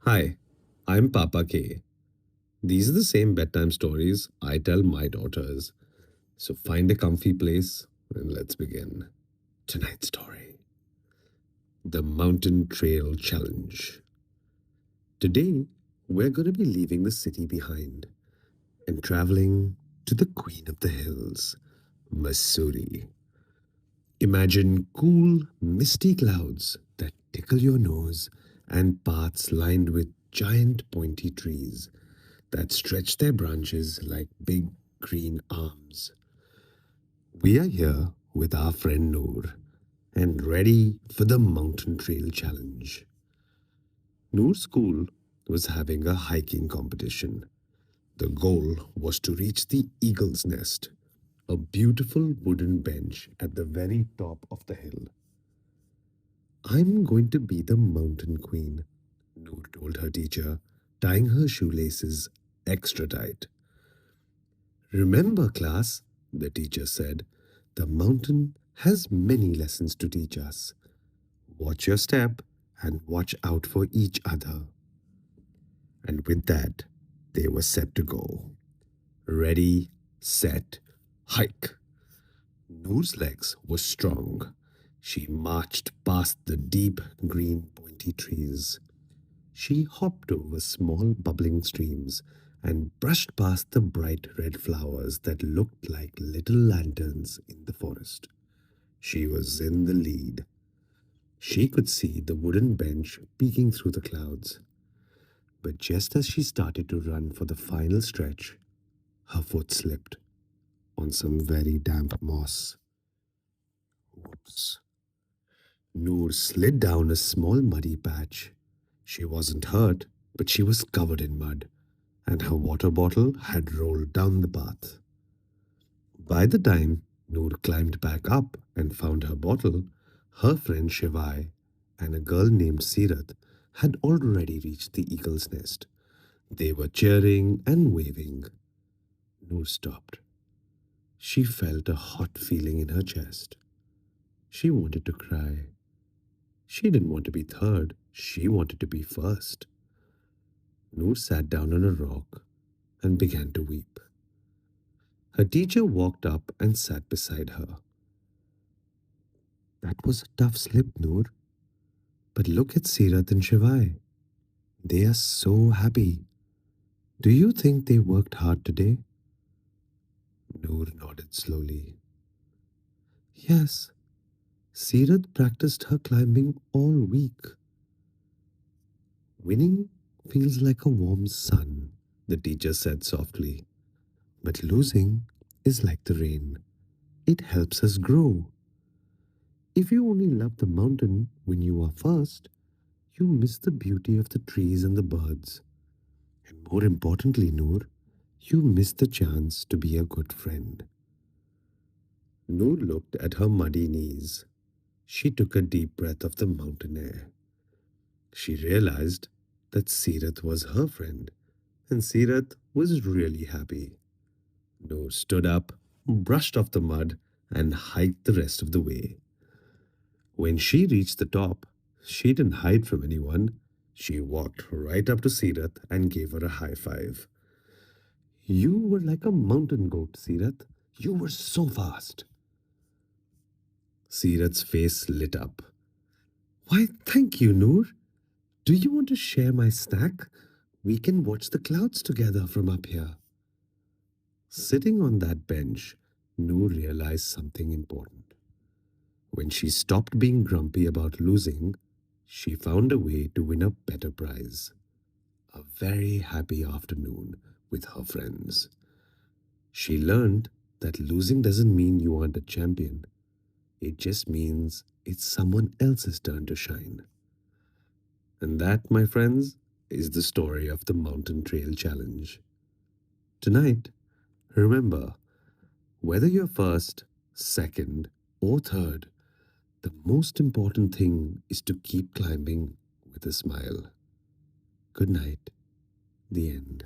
Hi, I'm Papa K. These are the same bedtime stories I tell my daughters. So find a comfy place and let's begin. Tonight's story: The Mountain Trail Challenge. Today, we're going to be leaving the city behind and traveling to the Queen of the Hills, Mussoorie. Imagine cool, misty clouds that tickle your nose and paths lined with giant pointy trees that stretch their branches like big green arms. We are here with our friend Noor and ready for the Mountain Trail Challenge. Noor's school was having a hiking competition. The goal was to reach the Eagle's Nest, a beautiful wooden bench at the very top of the hill. I'm going to be the mountain queen, Noor told her teacher, tying her shoelaces extra tight. Remember, class, the teacher said, the mountain has many lessons to teach us. Watch your step and watch out for each other. And with that, they were set to go. Ready, set, hike. Noor's legs were strong. She marched past the deep green pointy trees. She hopped over small bubbling streams and brushed past the bright red flowers that looked like little lanterns in the forest. She was in the lead. She could see the wooden bench peeking through the clouds. But just as she started to run for the final stretch, her foot slipped on some very damp moss. Whoops. Noor slid down a small muddy patch. She wasn't hurt, but she was covered in mud, and her water bottle had rolled down the path. By the time Noor climbed back up and found her bottle, her friend Shivai and a girl named Sirat had already reached the eagle's nest. They were cheering and waving. Noor stopped. She felt a hot feeling in her chest. She wanted to cry. She didn't want to be third, she wanted to be first. Noor sat down on a rock and began to weep. Her teacher walked up and sat beside her. That was a tough slip, Noor. But look at Sirat and Shivai. They are so happy. Do you think they worked hard today? Noor nodded slowly. Yes, Sirat practiced her climbing all week. Winning feels like a warm sun, the teacher said softly. But losing is like the rain. It helps us grow. If you only love the mountain when you are first, you miss the beauty of the trees and the birds. And more importantly, Noor, you miss the chance to be a good friend. Noor looked at her muddy knees. She took a deep breath of the mountain air. She realized that Sirat was her friend, and Sirat was really happy. Noor stood up, brushed off the mud, and hiked the rest of the way. When she reached the top, she didn't hide from anyone. She walked right up to Sirat and gave her a high five. You were like a mountain goat, Sirat. You were so fast. Sirat's face lit up. Why, thank you, Noor. Do you want to share my snack? We can watch the clouds together from up here. Sitting on that bench, Noor realized something important. When she stopped being grumpy about losing, she found a way to win a better prize. A very happy afternoon with her friends. She learned that losing doesn't mean you aren't a champion. It just means it's someone else's turn to shine. And that, my friends, is the story of the Mountain Trail Challenge. Tonight, remember, whether you're first, second, or third, the most important thing is to keep climbing with a smile. Good night. The end.